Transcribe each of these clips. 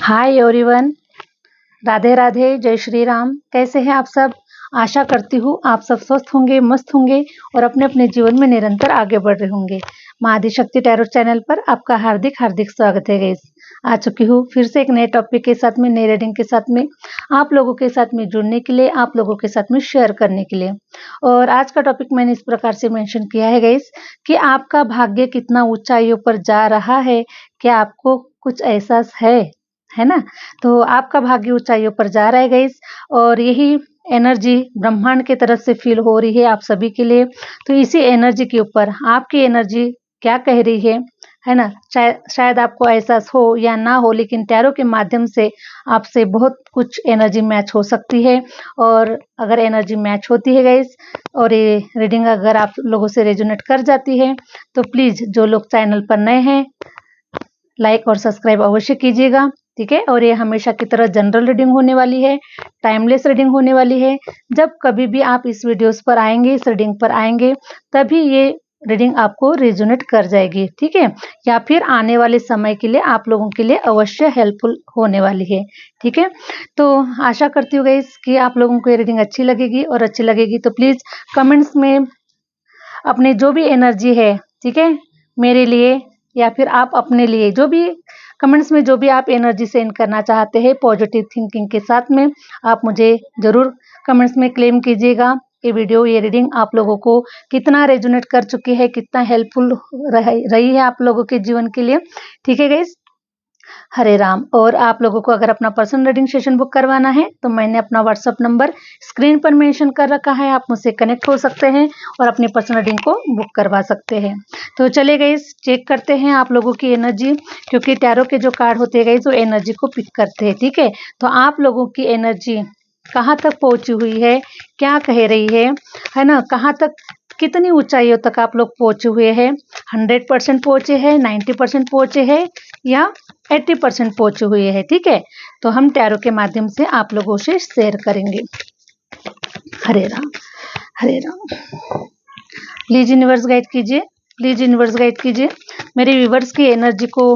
Hi everyone, Radhe Radhe, जय श्री राम। कैसे हैं आप सब? आशा करती हूँ आप सब स्वस्थ होंगे, मस्त होंगे और अपने अपने जीवन में निरंतर आगे बढ़ रहे होंगे। माँ आदिशक्ति टैरोट चैनल पर आपका हार्दिक हार्दिक स्वागत है गाइस। आ चुकी हूँ फिर से एक नए टॉपिक के साथ में, नई रीडिंग के साथ में, आप लोगों के साथ में जुड़ने के लिए, आप लोगों के साथ में शेयर करने के लिए। और आज का टॉपिक मैंने इस प्रकार से मेंशन किया है गाइस कि आपका भाग्य कितना ऊंचाइयों पर जा रहा है, क्या आपको कुछ एहसास है ना? तो आपका भाग्य ऊंचाइयों पर जा रहा है गाइस, और यही एनर्जी ब्रह्मांड की तरफ से फील हो रही है आप सभी के लिए। तो इसी एनर्जी के ऊपर आपकी एनर्जी क्या कह रही है ना? शायद आपको एहसास हो या ना हो, लेकिन टैरो के माध्यम से आपसे बहुत कुछ एनर्जी मैच हो सकती है। और अगर एनर्जी मैच होती है गाइस और ये रीडिंग अगर आप लोगों से रेजोनेट कर जाती है, तो प्लीज जो लोग चैनल पर नए हैं, लाइक और सब्सक्राइब अवश्य कीजिएगा, ठीक है। और ये हमेशा की तरह जनरल रीडिंग होने वाली है, टाइमलेस रीडिंग होने वाली है। जब कभी भी आप इस वीडियोस पर आएंगे, इस रीडिंग पर आएंगे, तभी ये रीडिंग आपको रेजोनेट कर जाएगी, ठीक है। या फिर आने वाले समय के लिए आप लोगों के लिए अवश्य हेल्पफुल होने वाली है, ठीक है। तो आशा करती हूँ गाइस कि आप लोगों को ये रीडिंग अच्छी लगेगी, और अच्छी लगेगी तो प्लीज कमेंट्स में अपने जो भी एनर्जी है, ठीक है, मेरे लिए या फिर आप अपने लिए, जो भी कमेंट्स में जो भी आप एनर्जी सेंड करना चाहते हैं पॉजिटिव थिंकिंग के साथ में, आप मुझे जरूर कमेंट्स में क्लेम कीजिएगा। ये वीडियो, ये रीडिंग आप लोगों को कितना रेजोनेट कर चुकी है, कितना हेल्पफुल रही है आप लोगों के जीवन के लिए, ठीक है गाइस। हरे राम। और आप लोगों को अगर अपना पर्सनल रीडिंग सेशन बुक करवाना है तो मैंने अपना व्हाट्सअप नंबर स्क्रीन पर मेंशन कर रखा है, आप मुझसे कनेक्ट हो सकते हैं और अपनी पर्सनल रीडिंग को बुक करवा सकते हैं। तो चले गाइस, चेक करते हैं आप लोगों की एनर्जी, क्योंकि टैरो के जो कार्ड होते हैं गाइस वो एनर्जी को पिक करते हैं, ठीक है। तो आप लोगों की एनर्जी कहाँ तक पहुंची हुई है, क्या कह रही है ना? कहाँ तक, कितनी ऊंचाइयों तक आप लोग पहुंचे हुए हैं? 100% पहुंचे हैं, 90% पहुंचे हैं, या 80% पहुंचे हुए हैं, ठीक है। तो हम टैरो के माध्यम से आप लोगों से शेयर करेंगे। हरे राम, हरे राम। प्लीज यूनिवर्स गाइड कीजिए, प्लीज यूनिवर्स गाइड कीजिए मेरे व्यूवर्स की एनर्जी को।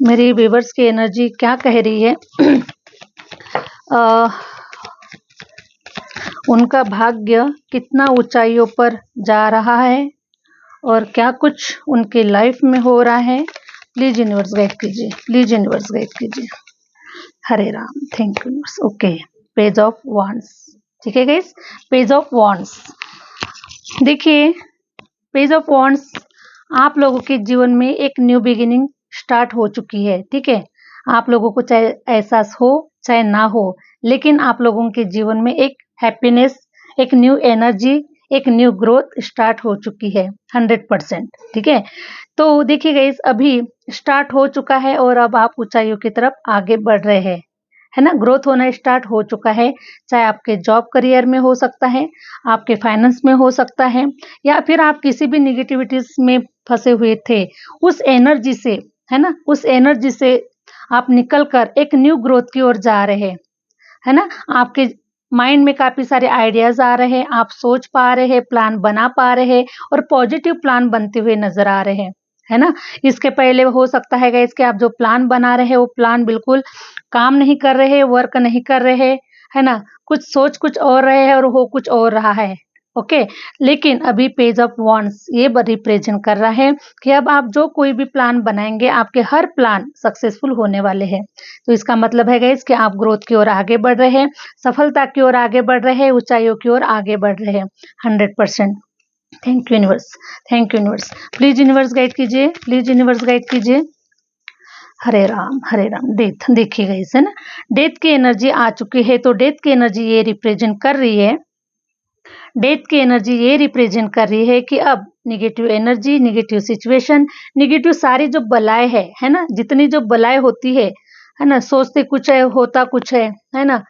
मेरी व्यूवर्स की एनर्जी क्या कह रही है? उनका भाग्य कितना ऊंचाइयों पर जा रहा है और क्या कुछ उनके लाइफ में हो रहा है? प्लीज यूनिवर्स गाइड कीजिए, प्लीज यूनिवर्स गाइड कीजिए। Hare Ram, thank you universe. Okay, page of wands, ठीक है गाइस, पेज ऑफ वांड्स। देखिए, पेज ऑफ वांड्स, आप लोगों के जीवन में एक न्यू बिगिनिंग स्टार्ट हो चुकी है, ठीक है। आप लोगों को चाहे एहसास हो चाहे ना हो, लेकिन आप लोगों के जीवन में एक हैप्पीनेस, एक न्यू एनर्जी, एक न्यू ग्रोथ स्टार्ट हो चुकी है 100%, ठीक है। तो देखिए गाइस, अभी स्टार्ट हो चुका है और अब आप ऊंचाइयों की तरफ आगे बढ़ रहे हैं, है ना? ग्रोथ होना स्टार्ट हो चुका है, चाहे आपके जॉब करियर में हो सकता है, आपके फाइनेंस में हो सकता है, या फिर आप किसी भी निगेटिविटीज में फंसे हुए थे, उस एनर्जी से, है ना, उस एनर्जी से आप निकल कर एक न्यू ग्रोथ की ओर जा रहे हैं, है ना। आपके माइंड में काफी सारे आइडियाज आ रहे हैं, आप सोच पा रहे हैं, प्लान बना पा रहे हैं, और पॉजिटिव प्लान बनते हुए नजर आ रहे हैं, है ना। इसके पहले हो सकता है गाइस कि आप जो प्लान बना रहे हैं वो प्लान बिल्कुल काम नहीं कर रहे, वर्क नहीं कर रहे, है ना। कुछ सोच कुछ और रहे हैं और हो कुछ और रहा है, ओके। लेकिन अभी पेज ऑफ वांड्स ये रिप्रेजेंट कर रहा है कि अब आप जो कोई भी प्लान बनाएंगे, आपके हर प्लान सक्सेसफुल होने वाले हैं। तो इसका मतलब है गाइस कि आप ग्रोथ की ओर आगे बढ़ रहे हैं, सफलता की ओर आगे बढ़ रहे हैं, ऊंचाइयों की ओर आगे बढ़ रहे हैं 100%। Thank you universe, thank you universe. Please universe guide कीजिए, प्लीज यूनिवर्स गाइड कीजिए। हरे राम, हरे राम। डेथ देखिएगा इसे ना, डेथ की एनर्जी आ चुकी है। तो डेथ की एनर्जी ये रिप्रेजेंट कर रही है, डेथ की एनर्जी ये रिप्रेजेंट कर रही है कि अब negative energy, negative situation, negative सारी जो बलाएं है ना, जितनी जो बलाएं होती है ना, सोचते कुछ है, होता कुछ है ना,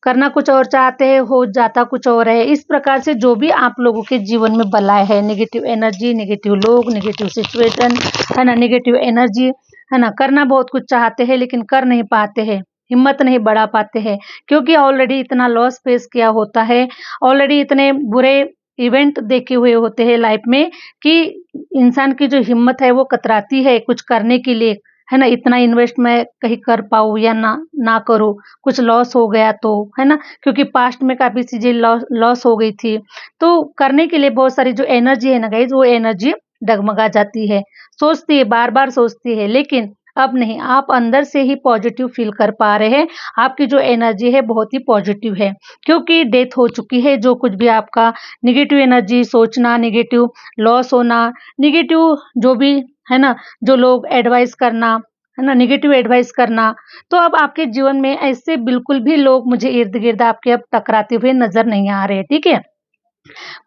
करना कुछ और चाहते हैं, हो जाता कुछ और है। इस प्रकार से जो भी आप लोगों के जीवन में बलाएं है, निगेटिव एनर्जी, निगेटिव लोग, निगेटिव सिचुएशन, है ना, निगेटिव एनर्जी, है ना, करना बहुत कुछ चाहते हैं लेकिन कर नहीं पाते हैं, हिम्मत नहीं बढ़ा पाते हैं, क्योंकि ऑलरेडी इतना लॉस फेस किया होता है, ऑलरेडी इतने बुरे इवेंट देखे हुए होते हैं लाइफ में कि इंसान की जो हिम्मत है वो कतराती है कुछ करने के लिए, है ना? इतना इन्वेस्ट मैं कहीं कर पाऊँ या ना करूँ, कुछ लॉस हो गया तो, है ना? क्योंकि पास्ट में काफ़ी चीज़ें लॉस हो गई थी। तो करने के लिए बहुत सारी जो एनर्जी है ना गाइज़, वो एनर्जी डगमगा जाती है। सोचती है, बार-बार सोचती है, लेकिन अब नहीं, आप अंदर से ही पॉज़िटिव फ़ील कर पा रहे हैं। आपकी जो एनर्जी है बहुत ही पॉज़िटिव है, क्योंकि डेथ हो चुकी है। जो कुछ भी आपका नेगेटिव एनर्जी सोचना, नेगेटिव लॉस होना, नेगेटिव जो भी, है ना? जो लोग एडवाइस करना, है ना? नेगेटिव एडवाइस करना, तो अब आपके जीवन में ऐसे बिल्कुल भी लोग मुझे इर्द-गिर्द आपके अब टकराते हुए नज़र नहीं आ रहे, ठीक है?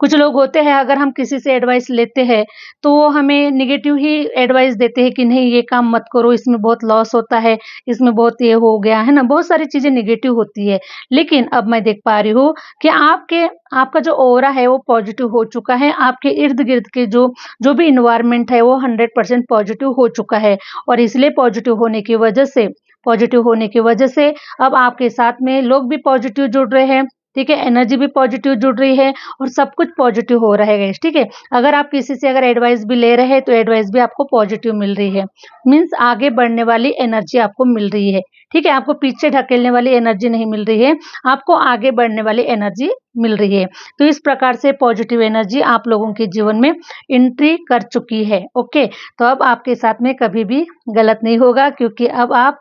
कुछ लोग होते हैं, अगर हम किसी से एडवाइस लेते हैं तो वो हमें नेगेटिव ही एडवाइस देते हैं कि नहीं ये काम मत करो, इसमें बहुत लॉस होता है, इसमें बहुत ये हो गया, है ना? बहुत सारी चीज़ें नेगेटिव होती है। लेकिन अब मैं देख पा रही हूँ कि आपका जो ऑरा है वो पॉजिटिव हो चुका है। आपके इर्द-गिर्द के जो जो भी एनवायरनमेंट है वो 100% पॉजिटिव हो चुका है, और इसलिए पॉजिटिव होने की वजह से अब आपके साथ में लोग भी पॉजिटिव जुड़ रहे हैं, ठीक है? एनर्जी भी पॉजिटिव जुड़ रही है और सब कुछ पॉजिटिव हो रहा है गाइस, ठीक है? अगर आप किसी से अगर एडवाइस भी ले रहे हैं तो एडवाइस भी आपको पॉजिटिव मिल रही है। मीन्स आगे बढ़ने वाली एनर्जी आपको मिल रही है, ठीक है? आपको पीछे ढकेलने वाली एनर्जी नहीं मिल रही है, आपको आगे बढ़ने वाली एनर्जी मिल रही है। तो इस प्रकार से पॉजिटिव एनर्जी आप लोगों के जीवन में एंट्री कर चुकी है, ओके? तो अब आपके साथ में कभी भी गलत नहीं होगा, क्योंकि अब आप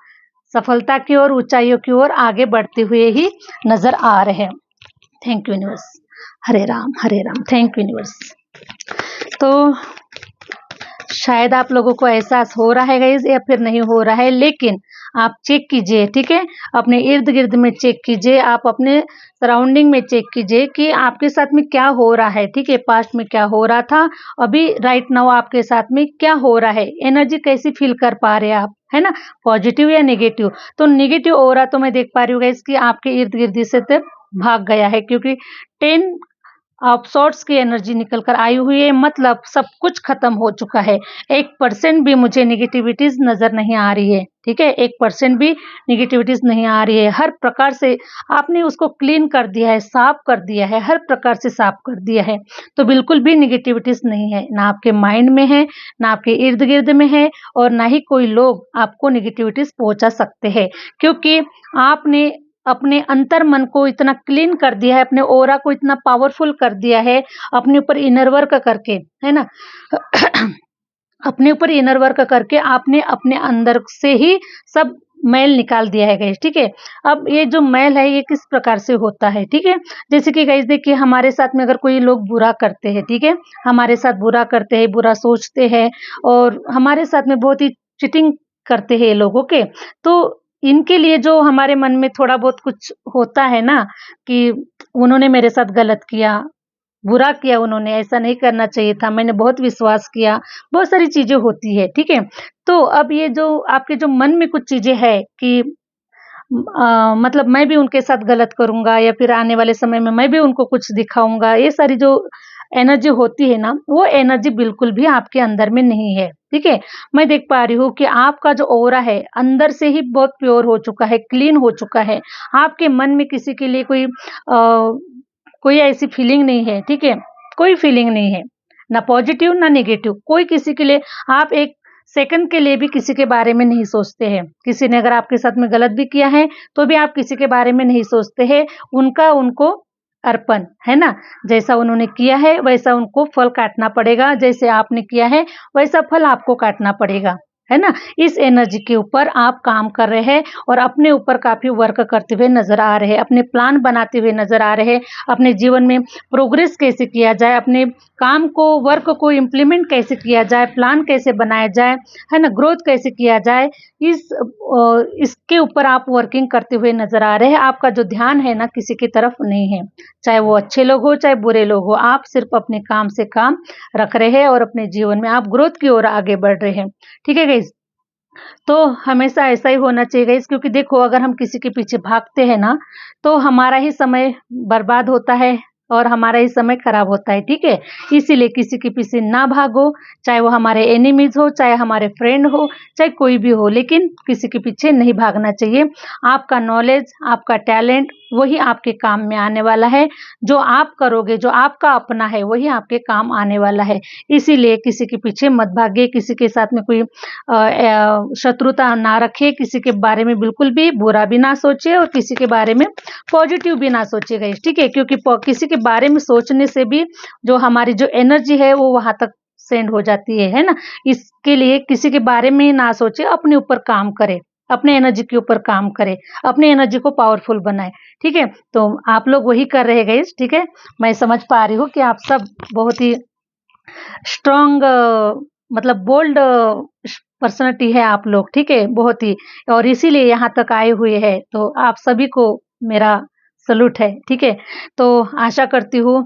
सफलता की ओर, ऊँचाइयों की ओर आगे बढ़ते हुए ही नज़र आ रहे हैं। Thank you universe. Hare Ram, thank you universe. तो शायद आप लोगों को एहसास हो रहा है गाइस या फिर नहीं हो रहा है, लेकिन आप चेक कीजिए, ठीक है? अपने इर्द-गिर्द में चेक कीजिए, आप अपने सराउंडिंग में चेक कीजिए कि आपके साथ में क्या हो रहा है, ठीक है? पास्ट में क्या हो रहा था, अभी राइट नाउ आपके साथ में क्या हो रहा है, एनर्जी कैसी फील कर पा रहे हैं आप, है ना? पॉजिटिव या नेगेटिव? तो नेगेटिव ऑरा तो मैं देख पा रही हूँ गाइस कि आपके इर्द-गिर्द से तो भाग गया है, क्योंकि 10 ऑफ सॉर्ट्स की एनर्जी निकल कर आई हुई है, मतलब सब कुछ खत्म हो चुका है। 1% भी मुझे नेगेटिविटीज़ नज़र नहीं आ रही है, ठीक है? 1% भी नेगेटिविटीज़ नहीं आ रही है। हर प्रकार से आपने उसको क्लीन कर दिया है, साफ कर दिया है, हर प्रकार से साफ कर दिया है। तो बिल्कुल भी नेगेटिविटीज़ नहीं है, ना आपके माइंड में है, ना आपके इर्द-गिर्द में है, और ना ही कोई लोग आपको नेगेटिविटीज़ पहुँचा सकते हैं। क्योंकि आपने अपने अंतर मन को इतना क्लीन कर दिया है, अपने ऑरा को इतना पावरफुल कर दिया है, अपने ऊपर इनर वर्क करके, है ना? अपने ऊपर इनर वर्क करके आपने अपने अंदर से ही सब मैल निकाल दिया है गाइस, ठीक है? अब ये जो मैल है ये किस प्रकार से होता है, ठीक है? जैसे कि गाइस देखिए, हमारे साथ में अगर कोई लोग बुरा करते हैं, ठीक है? हमारे साथ बुरा करते हैं, बुरा सोचते हैं, और हमारे साथ में बहुत ही चीटिंग करते हैं ये लोग, ओके? तो इनके लिए जो हमारे मन में थोड़ा बहुत कुछ होता है ना, कि उन्होंने मेरे साथ गलत किया, बुरा किया, उन्होंने ऐसा नहीं करना चाहिए था, मैंने बहुत विश्वास किया, बहुत सारी चीज़ें होती है, ठीक है? तो अब ये जो आपके जो मन में कुछ चीज़ें हैं कि मतलब मैं भी उनके साथ गलत करूँगा, या फिर आने वाले समय में मैं भी उनको कुछ दिखाऊँगा, ये सारी जो एनर्जी होती है ना, वो एनर्जी बिल्कुल भी आपके अंदर में नहीं है, ठीक है? मैं देख पा रही हूँ कि आपका जो ऑरा है, अंदर से ही बहुत प्योर हो चुका है, क्लीन हो चुका है। आपके मन में किसी के लिए कोई ऐसी फीलिंग नहीं है, ठीक है? कोई फीलिंग नहीं है, ना पॉजिटिव ना नेगेटिव, कोई किसी के लिए, आप एक सेकंड के लिए भी किसी के बारे में नहीं सोचते हैं। किसी ने अगर आपके साथ में गलत भी किया है, तो भी आप किसी के बारे में नहीं सोचते हैं। उनका उनको अर्पण, है ना? जैसा उन्होंने किया है, वैसा उनको फल काटना पड़ेगा, जैसे आपने किया है, वैसा फल आपको काटना पड़ेगा, है ना? इस एनर्जी के ऊपर आप काम कर रहे हैं और अपने ऊपर काफ़ी वर्क करते हुए नज़र आ रहे हैं, अपने प्लान बनाते हुए नज़र आ रहे हैं, अपने जीवन में प्रोग्रेस कैसे किया जाए, अपने काम को, वर्क को इम्प्लीमेंट कैसे किया जाए, प्लान कैसे बनाया जाए, है ना? ग्रोथ कैसे किया जाए, इसके ऊपर आप वर्किंग करते हुए नज़र आ रहे हैं। आपका जो ध्यान है ना, किसी की तरफ नहीं है, चाहे वो अच्छे लोग हो, चाहे बुरे लोग हो, आप सिर्फ अपने काम से काम रख रहे हैं और अपने जीवन में आप ग्रोथ की ओर आगे बढ़ रहे हैं, ठीक है गाइस? तो हमेशा ऐसा ही होना चाहिए गाइस, क्योंकि देखो, अगर हम किसी के पीछे भागते हैं ना, तो हमारा ही समय बर्बाद होता है, और हमारा ही समय खराब होता है, ठीक है। इसीलिए किसी के पीछे ना भागो, चाहे वो हमारे एनिमीज हो, चाहे हमारे फ्रेंड हो, चाहे कोई भी हो, लेकिन किसी के पीछे नहीं भागना चाहिए। आपका नॉलेज, आपका टैलेंट वही आपके काम में आने वाला है। जो आप करोगे, जो आपका अपना है, वही आपके काम आने वाला है। इसीलिए किसी के पीछे मत भागिए, किसी के साथ में कोई शत्रुता ना रखिए, किसी के बारे में बिल्कुल भी बुरा भी ना सोचिए और किसी के बारे में पॉजिटिव भी ना सोचिएगा, ठीक है। क्योंकि किसी के बारे में सोचने से भी जो हमारी जो एनर्जी है वो वहां तक सेंड हो जाती है ना। इसके लिए किसी के बारे में ना सोचे, अपने ऊपर काम करे, अपने एनर्जी के ऊपर काम करे, अपनी एनर्जी को पावरफुल बनाए, ठीक है। तो आप लोग वही कर रहे गाइस, ठीक है। मैं समझ पा रही हूँ कि आप सब बहुत ही स्ट्रॉन्ग, मतलब बोल्ड पर्सनालिटी है आप लोग, ठीक है, बहुत ही, और इसीलिए यहाँ तक आए हुए हैं। तो आप सभी को मेरा सलूट है, ठीक है। तो आशा करती हूँ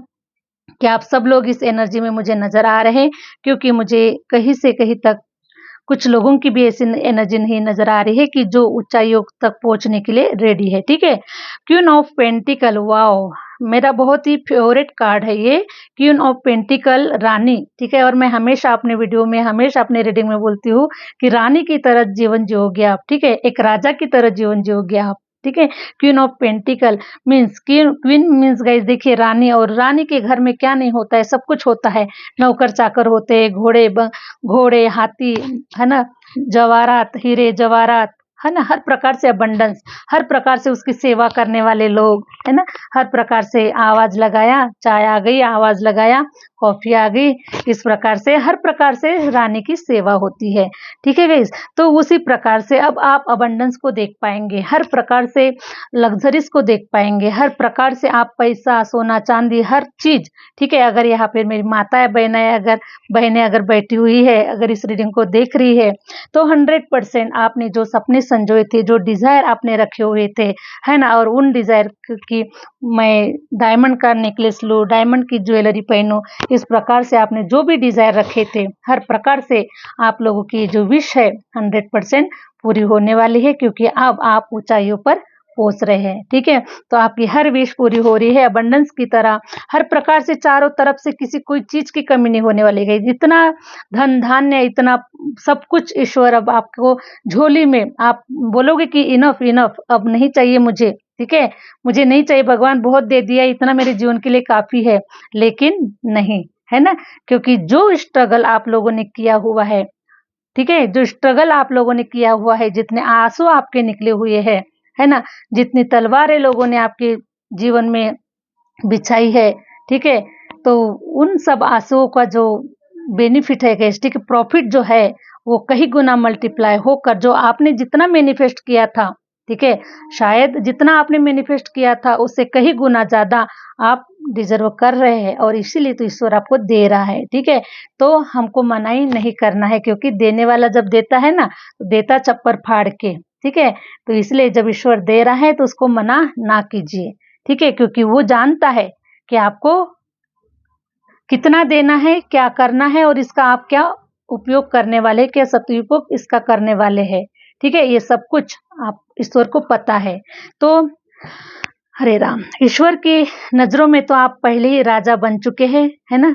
कि आप सब लोग इस एनर्जी में मुझे नजर आ रहे हैं, क्योंकि मुझे कहीं से कहीं तक कुछ लोगों की भी ऐसी एनर्जी नहीं नजर आ रही है कि जो ऊंचाइयों तक पहुंचने के लिए रेडी है, ठीक है। क्वीन ऑफ पेंटिकल, वाओ, मेरा बहुत ही फेवरेट कार्ड है ये, क्वीन ऑफ पेंटिकल, रानी, ठीक है। और मैं हमेशा अपने वीडियो में, हमेशा अपने रीडिंग में बोलती हूँ कि रानी की तरह जीवन जियोगे आप, ठीक है, एक राजा की तरह जीवन जियोगे आप, ठीक है। Queen of pentacle means, queen means guys, देखिए रानी, और रानी के घर में क्या नहीं होता है, सब कुछ होता है। नौकर चाकर होते हैं, घोड़े, हाथी, है ना, जवाहरात, हीरे जवाहरात, है ना, हर प्रकार से अबंडेंस, हर प्रकार से उसकी सेवा करने वाले लोग, है ना, हर प्रकार से आवाज लगाया, चाय आ गई, आवाज लगाया, कॉफी आ गई, इस प्रकार से हर प्रकार से रानी की सेवा होती है, ठीक है गाइस। तो उसी प्रकार से अब आप अबंडेंस को देख पाएंगे, हर प्रकार से लग्जरीज को देख पाएंगे, हर प्रकार से आप पैसा, सोना चांदी, हर चीज, ठीक है। अगर यहाँ पे मेरी माता बहनें अगर बैठी हुई है, अगर इस रीडिंग को देख रही है, तो 100% आपने जो सपने संजोए थे, जो डिजायर आपने रखे हुए थे, है ना, और उन डिजायर की मैं डायमंड का नेकलेस लूं, डायमंड की ज्वेलरी पहनूं, इस प्रकार से आपने जो भी डिजायर रखे थे, हर प्रकार से आप लोगों की जो विश है 100% पूरी होने वाली है, क्योंकि अब आप ऊंचाइयों पर पहुंच रहे हैं, ठीक है। तो आपकी हर विश पूरी हो रही है, अबंडेंस की तरह, हर प्रकार से चारों तरफ से किसी कोई चीज की कमी नहीं होने वाली है। इतना धन धान्य, इतना सब कुछ ईश्वर अब आपको झोली में, आप बोलोगे कि इनफ इनफ, अब नहीं चाहिए मुझे, ठीक है, मुझे नहीं चाहिए, भगवान बहुत दे दिया, इतना मेरे जीवन के लिए काफी है। लेकिन नहीं, है ना, क्योंकि जो स्ट्रगल आप लोगों ने किया हुआ है, ठीक है, जो स्ट्रगल आप लोगों ने किया हुआ है, जितने आंसू आपके निकले हुए हैं, है ना, जितनी तलवारें लोगों ने आपके जीवन में बिछाई है, ठीक है, तो उन सब आंसुओं का जो बेनिफिट है, ठीक है, प्रॉफिट जो है वो कहीं गुना मल्टीप्लाई होकर, जो आपने जितना मैनिफेस्ट किया था, ठीक है, शायद जितना आपने मैनिफेस्ट किया था उससे कहीं गुना ज्यादा आप डिजर्व कर रहे हैं, और इसीलिए तो ईश्वर आपको दे रहा है, ठीक है। तो हमको मनाही नहीं करना है, क्योंकि देने वाला जब देता है ना, तो देता चप्पर फाड़ के, ठीक है। तो इसलिए जब ईश्वर दे रहा है तो उसको मना ना कीजिए, ठीक है, क्योंकि वो जानता है कि आपको कितना देना है, क्या करना है, और इसका आप क्या उपयोग करने वाले, क्या सदुपयोग इसका करने वाले हैं, ठीक है। ये सब कुछ आप ईश्वर को पता है। तो हरे राम, ईश्वर की नजरों में तो आप पहले ही राजा बन चुके हैं, है ना,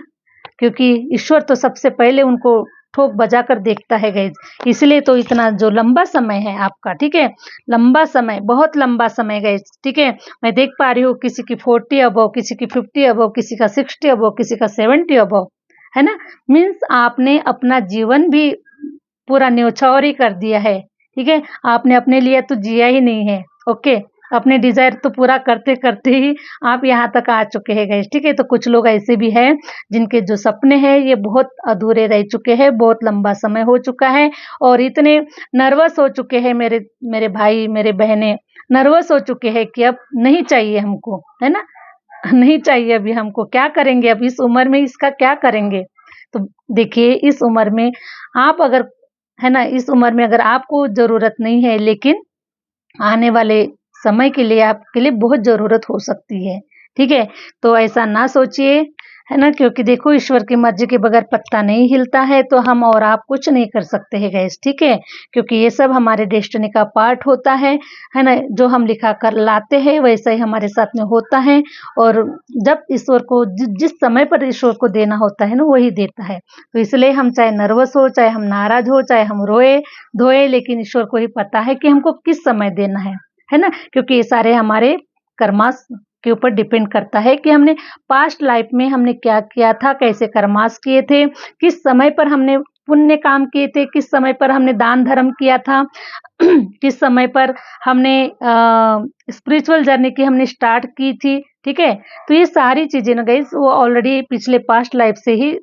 क्योंकि ईश्वर तो सबसे पहले उनको ठोक बजा कर देखता है गाइज। इसलिए तो इतना जो लंबा समय है आपका, ठीक है, लंबा समय, बहुत लंबा समय गाइज, ठीक है। मैं देख पा रही हूँ किसी की 40 अबव, किसी की 50 अबव, किसी का 60 अबव, किसी का 70 अबव, है ना। मीन्स आपने अपना जीवन भी पूरा न्योछावर ही कर दिया है, ठीक है। आपने अपने लिए तो जिया ही नहीं है, ओके, अपने डिजायर तो पूरा करते करते ही आप यहाँ तक आ चुके हैं गाइस, ठीक है। तो कुछ लोग ऐसे भी हैं जिनके जो सपने हैं ये बहुत अधूरे रह चुके हैं, बहुत लंबा समय हो चुका है, और इतने नर्वस हो चुके हैं मेरे भाई, मेरे बहनें नर्वस हो चुके हैं कि अब नहीं चाहिए हमको, है ना, नहीं चाहिए अभी हमको, क्या करेंगे अब इस उम्र में, इसका क्या करेंगे। तो देखिए इस उम्र में आप अगर, है ना, इस उम्र में अगर आपको जरूरत नहीं है, लेकिन आने वाले समय के लिए आपके लिए बहुत जरूरत हो सकती है, ठीक है। तो ऐसा ना सोचिए, है ना, क्योंकि देखो ईश्वर की मर्जी के बगैर पत्ता नहीं हिलता है, तो हम और आप कुछ नहीं कर सकते हैं गाइस, ठीक है। क्योंकि ये सब हमारे डेस्टिनी का पार्ट होता है ना। जो हम लिखा कर लाते हैं वैसा ही हमारे साथ में होता है। और जब ईश्वर को जिस समय पर ईश्वर को देना होता है ना, वही देता है। तो इसलिए हम चाहे नर्वस हो, चाहे हम नाराज हो, चाहे हम रोए धोए, लेकिन ईश्वर को ही पता है कि हमको किस समय देना है ना। क्योंकि ये सारे हमारे कर्मास के ऊपर डिपेंड करता है कि हमने पास्ट लाइफ में हमने क्या किया था, कैसे कर्मास किए थे, किस समय पर हमने पुण्य काम किए थे, किस समय पर हमने दान धर्म किया था, किस समय पर हमने स्पिरिचुअल जर्नी की हमने स्टार्ट की थी, ठीक है। तो ये सारी चीजें ना गाइस वो ऑलरेडी पिछले पास्ट लाइफ से ही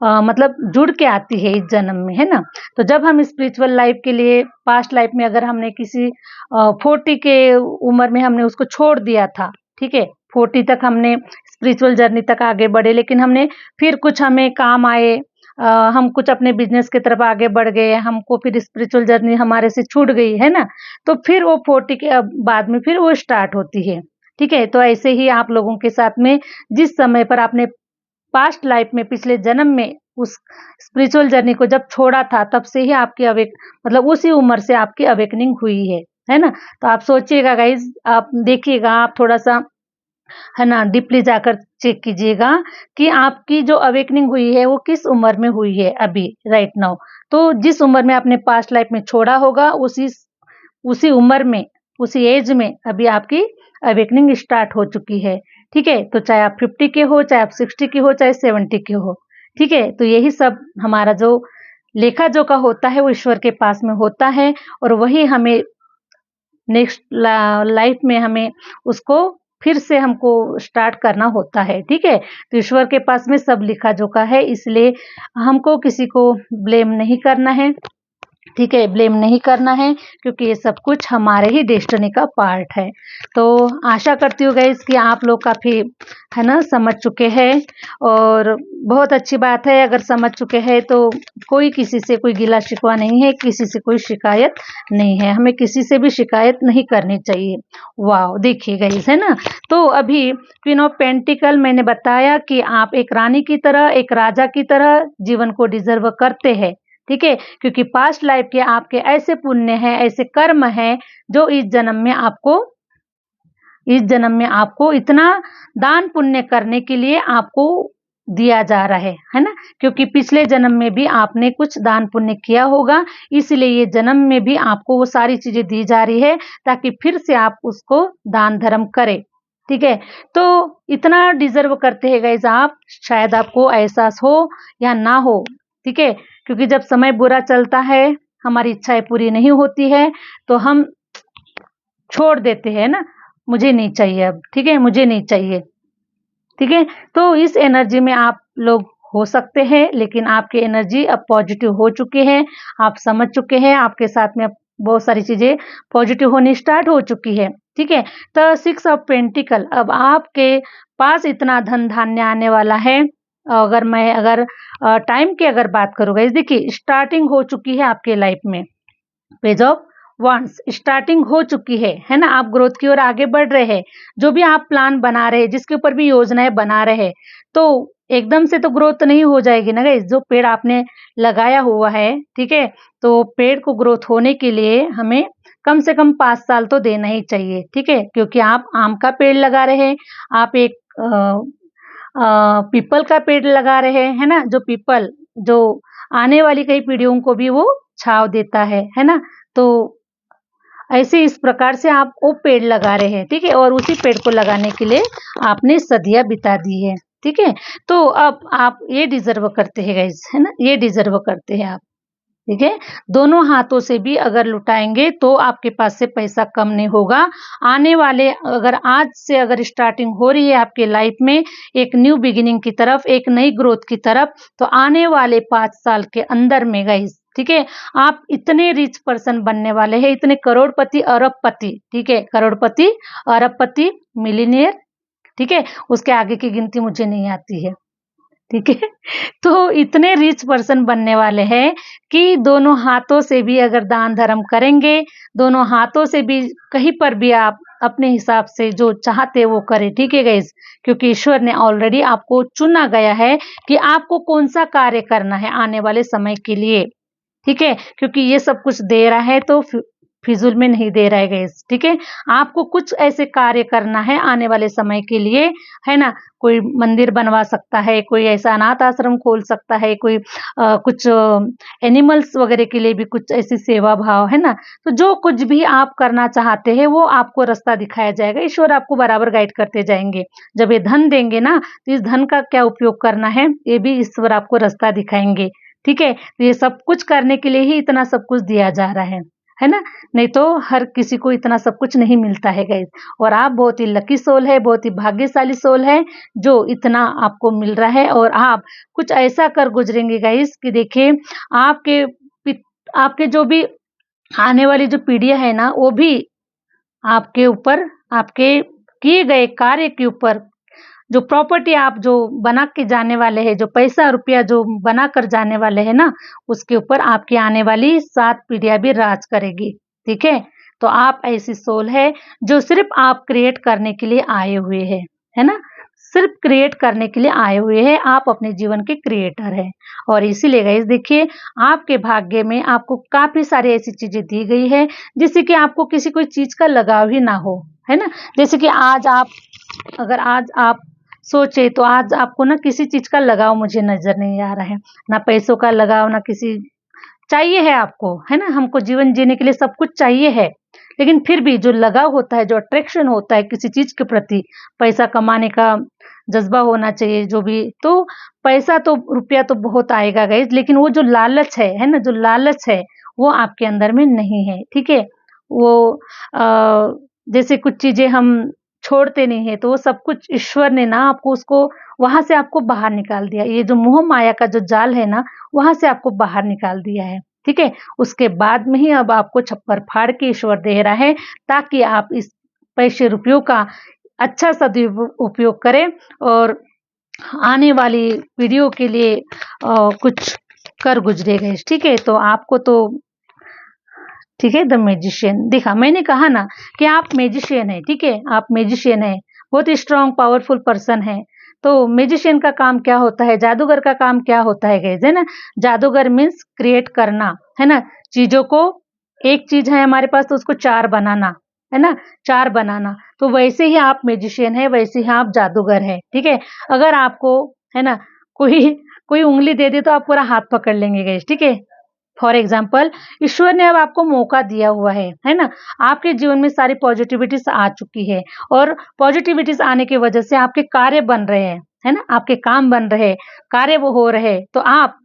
मतलब जुड़ के आती है इस जन्म में, है ना। तो जब हम स्पिरिचुअल लाइफ के लिए पास्ट लाइफ में अगर हमने किसी 40 के उम्र में हमने उसको छोड़ दिया था, ठीक है, 40 तक हमने स्पिरिचुअल जर्नी तक आगे बढ़े, लेकिन हमने फिर कुछ हमें काम आए, हम कुछ अपने बिजनेस की तरफ आगे बढ़ गए, हमको फिर स्पिरिचुअल जर्नी हमारे से छूट गई, है ना। तो फिर वो 40 के बाद में फिर वो स्टार्ट होती है, ठीक है। तो ऐसे ही आप लोगों के साथ में जिस समय पर आपने पास्ट लाइफ में पिछले जन्म में उस स्पिरिचुअल जर्नी को जब छोड़ा था, तब से ही आपकी मतलब उसी उम्र से आपकी अवेकनिंग हुई है ना। तो आप सोचिएगा गाइज, आप देखिएगा, आप थोड़ा सा है ना डीपली जाकर चेक कीजिएगा कि आपकी जो अवेकनिंग हुई है वो किस उम्र में हुई है अभी राइट नाउ। तो जिस उम्र में आपने पास्ट लाइफ में छोड़ा होगा, उसी उम्र में, उसी एज में अभी आपकी अवेकनिंग स्टार्ट हो चुकी है, ठीक है। तो चाहे आप 50 के हो, चाहे आप 60 के हो, चाहे 70 के हो, ठीक है। तो यही सब हमारा जो लेखा जोखा होता है वो ईश्वर के पास में होता है, और वही हमें नेक्स्ट लाइफ में हमें उसको फिर से हमको स्टार्ट करना होता है, ठीक है। तो ईश्वर के पास में सब लिखा जोखा है, इसलिए हमको किसी को ब्लेम नहीं करना है, ठीक है, ब्लेम नहीं करना है, क्योंकि ये सब कुछ हमारे ही डेस्टिनी का पार्ट है। तो आशा करती हूँ गाइस कि आप लोग काफ़ी है ना समझ चुके हैं, और बहुत अच्छी बात है अगर समझ चुके हैं तो कोई किसी से कोई गिला शिकवा नहीं है, किसी से कोई शिकायत नहीं है, हमें किसी से भी शिकायत नहीं करनी चाहिए। वाह, देखिए गाइस, है ना। तो अभी क्वीन ऑफ पेंटिकल मैंने बताया कि आप एक रानी की तरह, एक राजा की तरह जीवन को डिजर्व करते हैं, ठीक है। क्योंकि पास्ट लाइफ के आपके ऐसे पुण्य हैं, ऐसे कर्म हैं, जो इस जन्म में आपको इतना दान पुण्य करने के लिए आपको दिया जा रहा है ना। क्योंकि पिछले जन्म में भी आपने कुछ दान पुण्य किया होगा, इसलिए ये जन्म में भी आपको वो सारी चीजें दी जा रही है, ताकि फिर से आप उसको दान धर्म करें, ठीक है। तो इतना डिजर्व करते हैं गाइस आप, शायद आपको एहसास हो या ना हो, ठीक है। क्योंकि जब समय बुरा चलता है, हमारी इच्छाएं पूरी नहीं होती है, तो हम छोड़ देते हैं ना, मुझे नहीं चाहिए अब, ठीक है, मुझे नहीं चाहिए, ठीक है। तो इस एनर्जी में आप लोग हो सकते हैं, लेकिन आपकी एनर्जी अब पॉजिटिव हो चुकी है, आप समझ चुके हैं, आपके साथ में अब बहुत सारी चीजें पॉजिटिव होनी स्टार्ट हो चुकी है, ठीक है। तो 6 ऑफ पेंटिकल, अब आपके पास इतना धन धान्य आने वाला है। अगर टाइम की अगर बात करूँ गाइस, देखिए स्टार्टिंग हो चुकी है आपके लाइफ में, पेज ऑफ वंस स्टार्टिंग हो चुकी है ना। आप ग्रोथ की ओर आगे बढ़ रहे हैं, जो भी आप प्लान बना रहे हैं, जिसके ऊपर भी योजनाएं बना रहे हैं, तो एकदम से तो ग्रोथ नहीं हो जाएगी ना गाइस। जो पेड़ आपने लगाया हुआ है, ठीक है, तो पेड़ को ग्रोथ होने के लिए हमें कम से कम 5 साल तो देना ही चाहिए, ठीक है। क्योंकि आप आम का पेड़ लगा रहे हैं, आप एक पीपल का पेड़ लगा रहे हैं, है ना। जो पीपल जो आने वाली कई पीढ़ियों को भी वो छाव देता है ना। तो ऐसे इस प्रकार से आप वो पेड़ लगा रहे हैं, ठीक है, और उसी पेड़ को लगाने के लिए आपने सदियां बिता दी है, ठीक है। तो अब आप ये डिजर्व करते हैं गाइस, है ना, ये डिजर्व करते हैं आप, ठीक है। दोनों हाथों से भी अगर लुटाएंगे तो आपके पास से पैसा कम नहीं होगा। आने वाले अगर आज से अगर स्टार्टिंग हो रही है आपके लाइफ में एक न्यू बिगिनिंग की तरफ, एक नई ग्रोथ की तरफ, तो आने वाले 5 साल के अंदर में गाइस, ठीक है, आप इतने रिच पर्सन बनने वाले हैं, इतने करोड़पति अरबपति, ठीक है, करोड़पति अरबपति मिलीनियर, ठीक है। उसके आगे की गिनती मुझे नहीं आती है, ठीक है। तो इतने रिच पर्सन बनने वाले हैं कि दोनों हाथों से भी अगर दान धर्म करेंगे, दोनों हाथों से भी कहीं पर भी आप अपने हिसाब से जो चाहते वो करें, ठीक है गाइस? क्योंकि ईश्वर ने ऑलरेडी आपको चुना गया है कि आपको कौन-सा कार्य करना है आने वाले समय के लिए, ठीक है? क्योंकि ये सब कुछ दे रहा है तो फिजूल में नहीं दे रहा है गाइस, ठीक है? आपको कुछ ऐसे कार्य करना है आने वाले समय के लिए, है ना? कोई मंदिर बनवा सकता है, कोई ऐसा अनाथ आश्रम खोल सकता है, कोई कुछ एनिमल्स वगैरह के लिए भी कुछ ऐसी सेवा भाव, है ना? तो जो कुछ भी आप करना चाहते हैं वो आपको रास्ता दिखाया जाएगा, ईश्वर आपको बराबर गाइड करते जाएँगे। जब ये धन देंगे ना, तो इस धन का क्या उपयोग करना है, ये भी ईश्वर आपको रास्ता दिखाएँगे, ठीक है? तो ये सब कुछ करने के लिए ही इतना सब कुछ दिया जा रहा है ना? नहीं तो हर किसी को इतना सब कुछ नहीं मिलता है गाइस। और आप बहुत ही लकी सोल है, बहुत ही भाग्यशाली सोल है, जो इतना आपको मिल रहा है और आप कुछ ऐसा कर गुजरेंगे गाइस कि देखिए आपके पित आपके जो भी आने वाली जो पीढ़ियाँ है ना, वो भी आपके ऊपर, आपके किए गए कार्य के ऊपर, जो प्रॉपर्टी आप जो बना के जाने वाले हैं, जो पैसा रुपया जो बना कर जाने वाले हैं ना, उसके ऊपर आपकी आने वाली 7 पीढ़ियाँ भी राज करेगी, ठीक है? तो आप ऐसी सोल है जो सिर्फ़ आप क्रिएट करने के लिए आए हुए हैं, है ना? सिर्फ़ क्रिएट करने के लिए आए हुए हैं, आप अपने जीवन के क्रिएटर हैं। और इसीलिए गाइस देखिए, आपके भाग्य में आपको काफ़ी सारी ऐसी चीज़ें दी गई है, जिससे कि आपको किसी कोई चीज़ का लगाव ही ना हो, है ना? जैसे कि आज आप सोचे तो आज आपको ना किसी चीज़ का लगाव मुझे नज़र नहीं आ रहा है। ना पैसों का लगाव, ना किसी चाहिए है आपको, है ना? हमको जीवन जीने के लिए सब कुछ चाहिए है। लेकिन फिर भी जो लगाव होता है, जो अट्रैक्शन होता है किसी चीज़ के प्रति, पैसा कमाने का जज़्बा होना चाहिए जो भी, तो पैसा तो रुपया तो बहुत आएगा गाइज़, लेकिन वो जो लालच है ना? जो लालच है, वो आपके अंदर में नहीं है, ठीक है? वो जैसे कुछ चीज़ें हम छोड़ते नहीं हैं, तो वो सब कुछ ईश्वर ने ना आपको उसको वहाँ से आपको बाहर निकाल दिया। ये जो मोह माया का जो जाल है ना, वहाँ से आपको बाहर निकाल दिया है, ठीक है? उसके बाद में ही अब आपको छप्पर फाड़ के ईश्वर दे रहा है, ताकि आप इस पैसे रुपयों का अच्छा उपयोग करें और आने वाली पीढ़ियों के लिए कुछ कर गुज़रे गाइस, ठीक है? तो आपको तो ठीक है, द मैजिशियन दिखा, मैंने कहा ना कि आप मैजिशियन हैं, ठीक है? आप मैजिशियन हैं, बहुत ही स्ट्रॉन्ग पावरफुल पर्सन हैं। तो मैजिशियन का काम क्या होता है, जादूगर का काम क्या होता है गाइस, है ना? जादूगर मीन्स क्रिएट करना, है ना? चीज़ों को, एक चीज़ है हमारे पास तो उसको 4 बनाना, है ना? 4 बनाना। तो वैसे ही आप मैजिशियन हैं, वैसे ही आप जादूगर हैं, ठीक है? अगर आपको, है ना, कोई कोई उँगली दे दे तो आप पूरा हाथ पकड़ लेंगे गाइस, ठीक है? फॉर एग्जाम्पल ईश्वर ने अब आपको मौका दिया हुआ है ना? आपके जीवन में सारी पॉजिटिविटीज़ आ चुकी है और पॉजिटिविटीज़ आने की वजह से आपके कार्य बन रहे हैं, है ना? आपके काम बन रहे हैं, कार्य वो हो रहे हैं, तो आप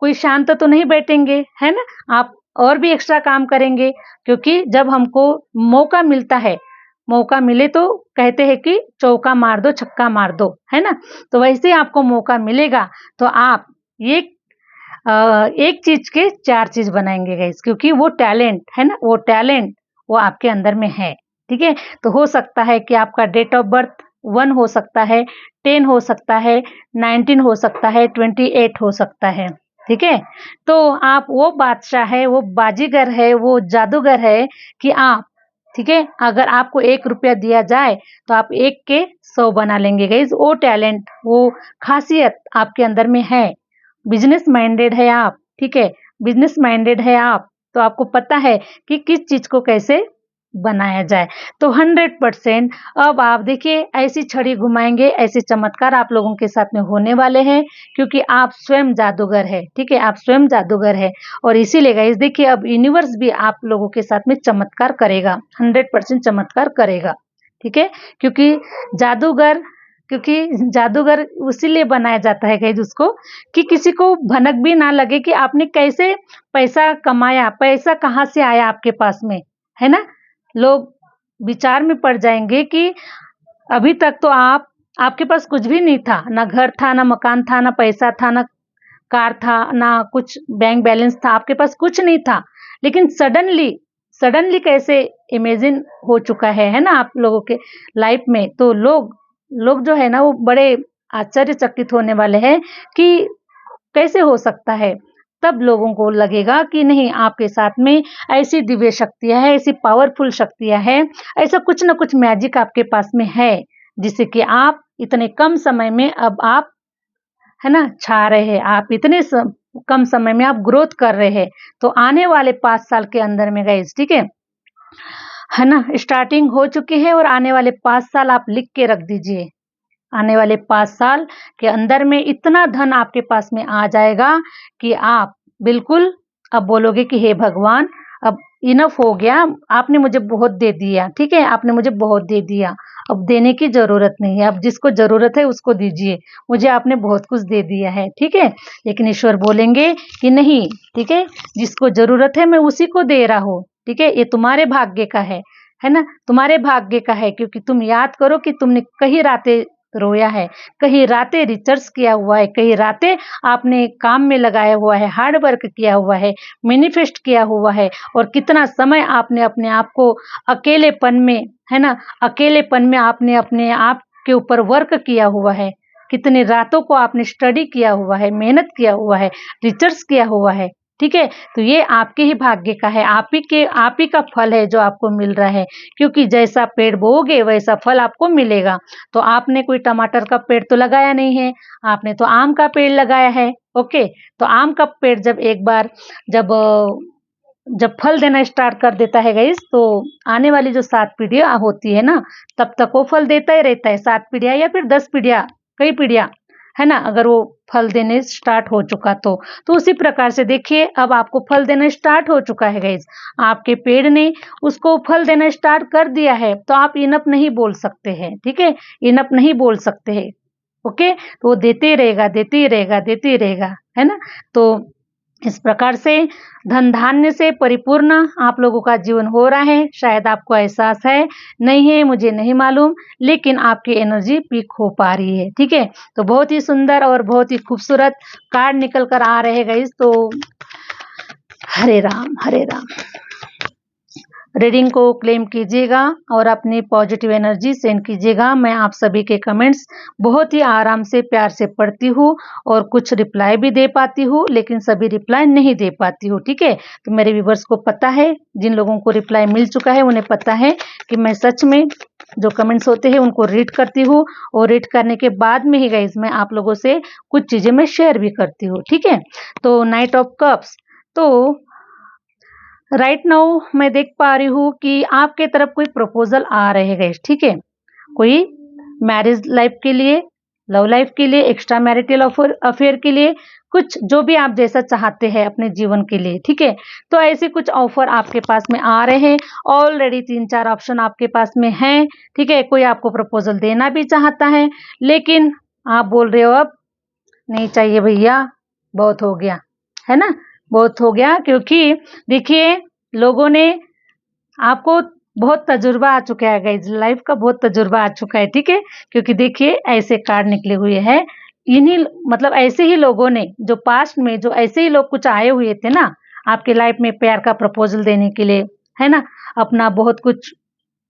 कोई शांत तो नहीं बैठेंगे, है ना? आप और भी एक्स्ट्रा काम करेंगे, क्योंकि जब हमको मौका मिलता है, मौका मिले तो कहते हैं कि चौका मार दो, छक्का मार दो, है ना? तो वैसे ही आपको मौका मिलेगा, तो आप ये एक चीज़ के 4 चीज़ बनाएँगे गाइस, क्योंकि वो टैलेंट है ना, वो टैलेंट वो आपके अंदर में है, ठीक है? तो हो सकता है कि आपका डेट ऑफ बर्थ 1 हो सकता है, 10 हो सकता है, 19 हो सकता है, 28 हो सकता है, ठीक है? तो आप वो बादशाह है, वो बाजीगर है, वो जादूगर है कि आप, ठीक है? अगर आपको ₹1 दिया जाए, तो आप 1 के 100 बना लेंगे गाइस, वो टैलेंट, वो ख़ासियत आपके अंदर में है। बिज़नेस माइंडेड है आप, ठीक है? बिज़नेस माइंडेड है आप, तो आपको पता है कि किस चीज़ को कैसे बनाया जाए। तो 100% अब आप देखिए ऐसी छड़ी घुमाएँगे, ऐसे चमत्कार आप लोगों के साथ में होने वाले हैं, क्योंकि आप स्वयं जादूगर हैं, ठीक है? आप स्वयं जादूगर हैं और इसीलिए गाइस देखिए अब यूनिवर्स भी आप लोगों के साथ में चमत्कार करेगा, 100% चमत्कार करेगा, ठीक है? जादूगर क्योंकि जादूगर इसीलिए बनाया जाता है गाइस उसको, कि किसी को भनक भी ना लगे कि आपने कैसे पैसा कमाया, पैसा कहाँ से आया आपके पास में, है ना? लोग विचार में पड़ जाएँगे कि अभी तक तो आपके पास कुछ भी नहीं था, ना घर था, ना मकान था, ना पैसा था, ना कार था, ना कुछ बैंक बैलेंस था, आपके पास कुछ नहीं था। लेकिन सडनली सडनली कैसे इमेजिन हो चुका है ना? आप लोगों के लाइफ में, तो लोग लोग जो है ना वो बड़े आश्चर्यचकित होने वाले हैं कि कैसे हो सकता है। तब लोगों को लगेगा कि नहीं, आपके साथ में ऐसी दिव्य शक्तियाँ हैं, ऐसी पावरफुल शक्तियाँ हैं, ऐसा कुछ न कुछ मैजिक आपके पास में है, जिससे कि आप इतने कम समय में अब आप, है ना, छा रहे हैं। आप इतने कम समय में आप ग्रोथ कर रहे हैं। तो आने वाले 5 साल के अंदर में गाइस, ठीक है ना, स्टार्टिंग हो चुकी है और आने वाले 5 साल आप लिख के रख दीजिए। आने वाले 5 साल के अंदर में इतना धन आपके पास में आ जाएगा कि आप बिल्कुल अब बोलोगे कि हे भगवान, अब इनफ हो गया, आपने मुझे बहुत दे दिया, ठीक है, आपने मुझे बहुत दे दिया, अब देने की जरूरत नहीं है, अब जिसको जरूरत है उसको दीजिए, मुझे आपने बहुत कुछ दे दिया है, ठीक है। लेकिन ईश्वर बोलेंगे कि नहीं, ठीक है, जिसको जरूरत है मैं उसी को दे रहा हूँ, ठीक है, ये तुम्हारे भाग्य का है ना, तुम्हारे भाग्य का है, क्योंकि तुम याद करो कि तुमने कई रातें रोया है, कहीं रातें रिसर्च किया हुआ है, कहीं रातें आपने काम में लगाया हुआ है, हार्ड वर्क किया हुआ है, मैनिफेस्ट किया हुआ है, और कितना समय आपने अपने आप को अकेलेपन में, है ना, अकेलेपन में आपने अपने आप के ऊपर वर्क किया हुआ है, कितने रातों को आपने स्टडी किया हुआ है, मेहनत किया हुआ है, रिसर्च किया हुआ है, ठीक है। तो ये आपके ही भाग्य का है, आप ही का फल है जो आपको मिल रहा है, क्योंकि जैसा पेड़ बोओगे वैसा फल आपको मिलेगा। तो आपने कोई टमाटर का पेड़ तो लगाया नहीं है, आपने तो आम का पेड़ लगाया है, ओके। तो आम का पेड़ जब एक बार जब फल देना स्टार्ट कर देता है गाइस, तो आने वाली जो 7 पीढ़ियां होती है ना, तब तक वो फल देता ही रहता है, 7 पीढ़ियां या फिर 10 पीढ़ियां, कई पीढ़ियां, है ना, अगर वो फल देने स्टार्ट हो चुका तो उसी प्रकार से देखिए अब आपको फल देना स्टार्ट हो चुका है गाइस, आपके पेड़ ने उसको फल देना स्टार्ट कर दिया है, तो आप इनफ नहीं बोल सकते हैं, ठीक है, इनफ नहीं बोल सकते हैं, ओके। तो वो देते ही रहेगा, देते ही रहेगा, देते ही रहेगा, है ना। तो इस प्रकार से धन धान्य से परिपूर्ण आप लोगों का जीवन हो रहा है, शायद आपको एहसास है, नहीं है, मुझे नहीं मालूम, लेकिन आपकी एनर्जी पीक हो पा रही है, ठीक है। तो बहुत ही सुंदर और बहुत ही खूबसूरत कार्ड निकल कर आ रहे हैं गाइस। तो हरे राम, हरे राम। रीडिंग को क्लेम कीजिएगा और अपनी पॉजिटिव एनर्जी सेंड कीजिएगा। मैं आप सभी के कमेंट्स बहुत ही आराम से, प्यार से पढ़ती हूँ और कुछ रिप्लाई भी दे पाती हूँ, लेकिन सभी रिप्लाई नहीं दे पाती हूँ, ठीक है। तो मेरे व्यूवर्स को पता है, जिन लोगों को रिप्लाई मिल चुका है उन्हें पता है कि मैं सच में जो कमेंट्स होते हैं उनको रीड करती हूँ, और रीड करने के बाद में ही गाइस मैं आप लोगों से कुछ चीजें मैं शेयर भी करती हूँ, ठीक है। तो नाइट ऑफ कप्स, तो राइट नाउ मैं देख पा रही हूँ कि आपके तरफ कोई प्रपोजल आ रहे हैं, ठीक है, कोई मैरिज लाइफ के लिए, लव लाइफ के लिए, एक्स्ट्रा मैरिटल अफेयर के लिए, कुछ जो भी आप जैसा चाहते हैं अपने जीवन के लिए, ठीक है। तो ऐसे कुछ ऑफर आपके पास में आ रहे हैं, ऑलरेडी 3-4 ऑप्शन आपके पास में हैं, ठीक है। कोई आपको प्रपोजल देना भी चाहता है, लेकिन आप बोल रहे हो अब नहीं चाहिए भैया, बहुत हो गया, है ना, बहुत हो गया, क्योंकि देखिए लोगों ने आपको, बहुत तजुर्बा आ चुका है गाइस, लाइफ का बहुत तजुर्बा आ चुका है, ठीक है। क्योंकि देखिए ऐसे कार्ड निकले हुए हैं, इन्हीं मतलब ऐसे ही लोगों ने जो पास्ट में, जो ऐसे ही लोग कुछ आए हुए थे ना आपके लाइफ में प्यार का प्रपोजल देने के लिए, है ना, अपना बहुत कुछ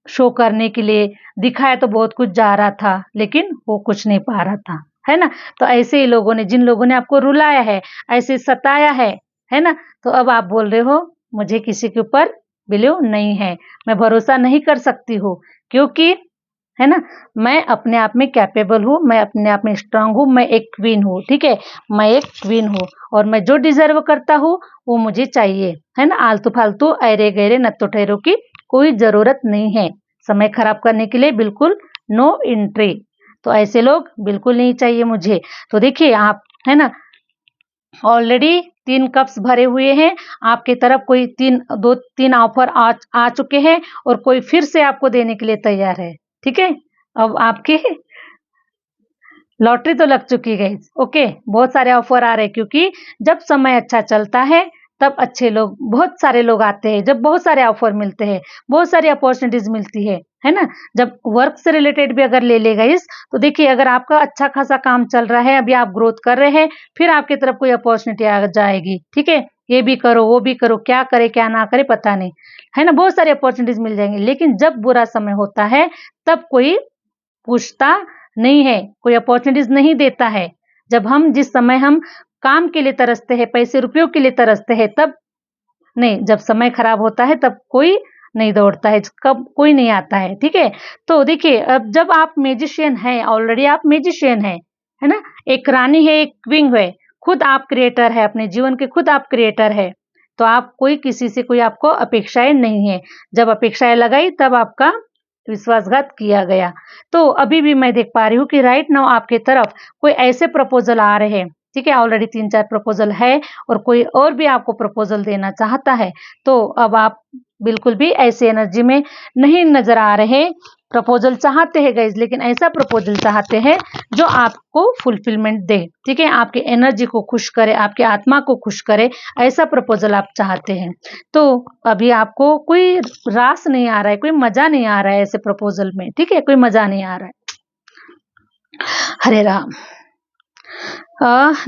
शो करने के लिए, दिखाया तो बहुत कुछ जा रहा था, लेकिन वो कुछ नहीं पा रहा था, है ना। तो ऐसे ही लोगों ने, जिन लोगों ने आपको रुलाया है, ऐसे सताया है ना, तो अब आप बोल रहे हो मुझे किसी के ऊपर बिलीव नहीं है, मैं भरोसा नहीं कर सकती हूँ, क्योंकि, है ना, मैं अपने आप में कैपेबल हूँ, मैं अपने आप में स्ट्रांग हूँ, मैं एक क्वीन हूँ, ठीक है, मैं एक क्वीन हूँ, और मैं जो डिजर्व करता हूँ वो मुझे चाहिए, है ना। आलतू फालतू ऐरे गहरे नत्थु ठहरों की कोई जरूरत नहीं है, समय खराब करने के लिए बिल्कुल नो एंट्री, तो ऐसे लोग बिल्कुल नहीं चाहिए मुझे। तो देखिए आप, है ना, ऑलरेडी 3 कप्स भरे हुए हैं, आपके तरफ कोई 3 ऑफर आ चुके हैं, और कोई फिर से आपको देने के लिए तैयार है, ठीक है। अब आपकी लॉटरी तो लग चुकी है, ओके, बहुत सारे ऑफर आ रहे हैं, क्योंकि जब समय अच्छा चलता है तब अच्छे लोग, बहुत सारे लोग आते हैं, जब बहुत सारे ऑफर मिलते हैं, बहुत सारी अपॉर्चुनिटीज मिलती है ना। जब वर्क से रिलेटेड भी अगर ले लेगा तो देखिए अगर आपका अच्छा खासा काम चल रहा है, अभी आप ग्रोथ कर रहे हैं, फिर आपकी तरफ कोई अपॉर्चुनिटी आ जाएगी, ठीक है, ये भी करो, वो भी करो, क्या करे क्या ना करे पता नहीं, है ना, बहुत सारी अपॉर्चुनिटीज मिल जाएंगी। लेकिन जब बुरा समय होता है तब कोई पूछता नहीं है, कोई अपॉर्चुनिटीज नहीं देता है। जब हम जिस समय हम काम के लिए तरसते हैं, पैसे रुपयों के लिए तरसते हैं, तब नहीं, जब समय खराब होता है तब कोई नहीं दौड़ता है, कब कोई नहीं आता है। ठीक है, तो देखिए अब जब आप मैजिशियन हैं, ऑलरेडी आप मैजिशियन है ना, एक रानी है, एक क्वीन है, खुद आप क्रिएटर है, अपने जीवन के खुद आप क्रिएटर है, तो आप कोई किसी से कोई आपको अपेक्षाएं नहीं है। जब अपेक्षाएं लगाई तब आपका विश्वासघात किया गया। तो अभी भी मैं देख पा रही हूँ कि राइट नाउ आपके तरफ कोई ऐसे प्रपोजल आ रहे हैं। ठीक है, ऑलरेडी 3-4 प्रपोजल है और कोई और भी आपको प्रपोजल देना चाहता है। तो अब आप बिल्कुल भी ऐसे एनर्जी में नहीं नजर आ रहे। प्रपोजल चाहते हैं गाइस, लेकिन ऐसा प्रपोजल चाहते हैं जो आपको फुलफिलमेंट दे। ठीक है, आपके एनर्जी को खुश करे, आपके आत्मा को खुश करे, ऐसा प्रपोजल आप चाहते हैं। तो अभी आपको कोई रास नहीं आ रहा है, कोई मजा नहीं आ रहा है ऐसे प्रपोजल में। ठीक है, कोई मजा नहीं आ रहा है। हरे राम।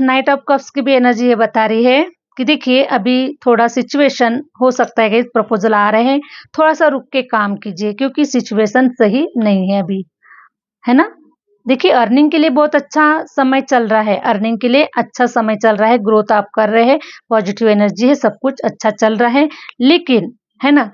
नाइट ऑफ कप्स की भी एनर्जी ये बता रही है कि देखिए अभी थोड़ा सिचुएशन हो सकता है कि प्रपोजल आ रहे हैं, थोड़ा सा रुक के काम कीजिए क्योंकि सिचुएशन सही नहीं है अभी, है ना। देखिए अर्निंग के लिए बहुत अच्छा समय चल रहा है, अर्निंग के लिए अच्छा समय चल रहा है, ग्रोथ आप कर रहे हैं, पॉजिटिव एनर्जी है, सब कुछ अच्छा चल रहा है। लेकिन है ना,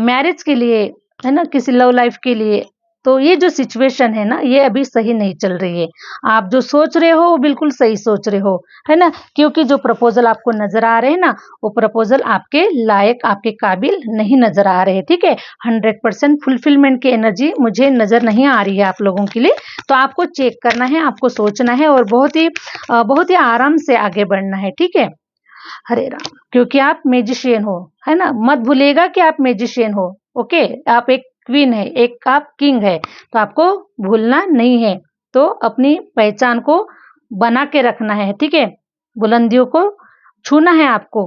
मैरिज के लिए, है ना, किसी लव लाइफ के लिए, तो ये जो सिचुएशन है ना, ये अभी सही नहीं चल रही है। आप जो सोच रहे हो वो बिल्कुल सही सोच रहे हो, है ना, क्योंकि जो प्रपोजल आपको नजर आ रहे हैं ना, वो प्रपोजल आपके लायक, आपके काबिल नहीं नजर आ रहे। ठीक है, 100% फुलफिलमेंट की एनर्जी मुझे नजर नहीं आ रही है आप लोगों के लिए। तो आपको चेक करना है, आपको सोचना है और बहुत ही आराम से आगे बढ़ना है। ठीक है, हरे राम। क्योंकि आप मैजिशियन हो, है ना, मत भूलिएगा कि आप मैजिशियन हो। ओके, आप एक क्वीन है, एक आप किंग है, तो आपको भूलना नहीं है। तो अपनी पहचान को बना के रखना है। ठीक है, बुलंदियों को छूना है आपको।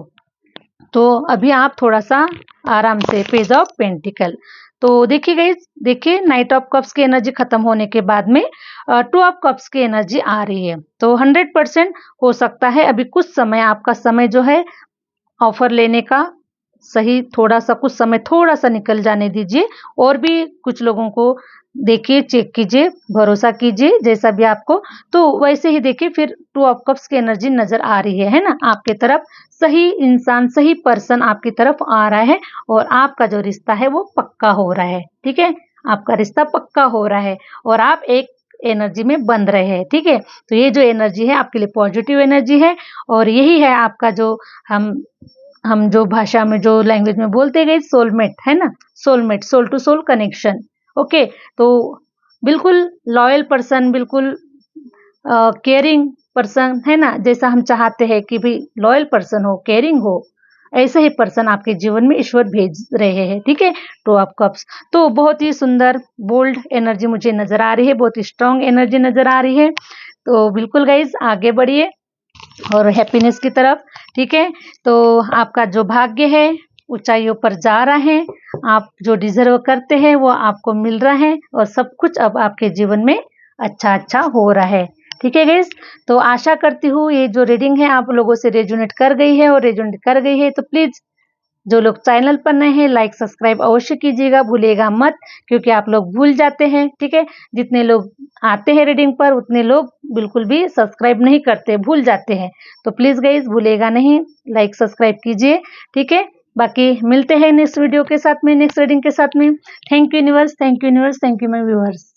तो अभी आप थोड़ा सा आराम से, पेज ऑफ पेंटिकल। तो देखिए गाइस, देखिए नाइट ऑफ कप्स की एनर्जी खत्म होने के बाद में 2 ऑफ कप्स की एनर्जी आ रही है। तो 100% हो सकता है अभी कुछ समय, आपका समय जो है ऑफर लेने का सही, थोड़ा सा कुछ समय थोड़ा सा निकल जाने दीजिए। और भी कुछ लोगों को देखिए, चेक कीजिए, भरोसा कीजिए, जैसा भी आपको तो वैसे ही देखिए। फिर 2 ऑफ कप्स की एनर्जी नजर आ रही है ना, आपके तरफ सही इंसान, सही पर्सन आपकी तरफ आ रहा है और आपका जो रिश्ता है वो पक्का हो रहा है। ठीक है, आपका रिश्ता पक्का हो रहा है और आप एक एनर्जी में बंध रहे हैं। ठीक है, तो ये जो एनर्जी है आपके लिए पॉजिटिव एनर्जी है और यही है आपका जो हम जो भाषा में, जो लैंग्वेज में बोलते गए, सोलमेट, है ना, soulmate, soul to soul connection. Okay, तो बिल्कुल लॉयल पर्सन, बिल्कुल केयरिंग पर्सन, है ना, जैसा हम चाहते हैं कि भी लॉयल पर्सन हो, केयरिंग हो, ऐसे ही पर्सन आपके जीवन में ईश्वर भेज रहे हैं। ठीक है, 2 ऑफ कप्स। तो बहुत ही सुंदर बोल्ड एनर्जी मुझे नजर आ रही है, बहुत ही स्ट्रांग एनर्जी नजर आ रही है। तो बिल्कुल गाइज आगे बढ़िए और हैप्पीनेस की तरफ। ठीक है, तो आपका जो भाग्य है ऊंचाइयों पर जा रहा है, आप जो डिजर्व करते हैं वो आपको मिल रहा है और सब कुछ अब आपके जीवन में अच्छा अच्छा हो रहा है। ठीक है गाइस, तो आशा करती हूँ ये जो रीडिंग है आप लोगों से रेजोनेट कर गई है, और रेजोनेट कर गई है तो प्लीज जो लोग चैनल पर नए हैं लाइक सब्सक्राइब अवश्य कीजिएगा, भूलिएगा मत, क्योंकि आप लोग भूल जाते हैं। ठीक है, जितने लोग आते हैं रीडिंग पर उतने लोग बिल्कुल भी सब्सक्राइब नहीं करते, भूल जाते हैं। तो प्लीज गाइज भूलिएगा नहीं, लाइक सब्सक्राइब कीजिए। ठीक है, बाकी मिलते हैं नेक्स्ट वीडियो के साथ में, नेक्स्ट रीडिंग के साथ में। Thank you universe, thank you universe, thank you my viewers.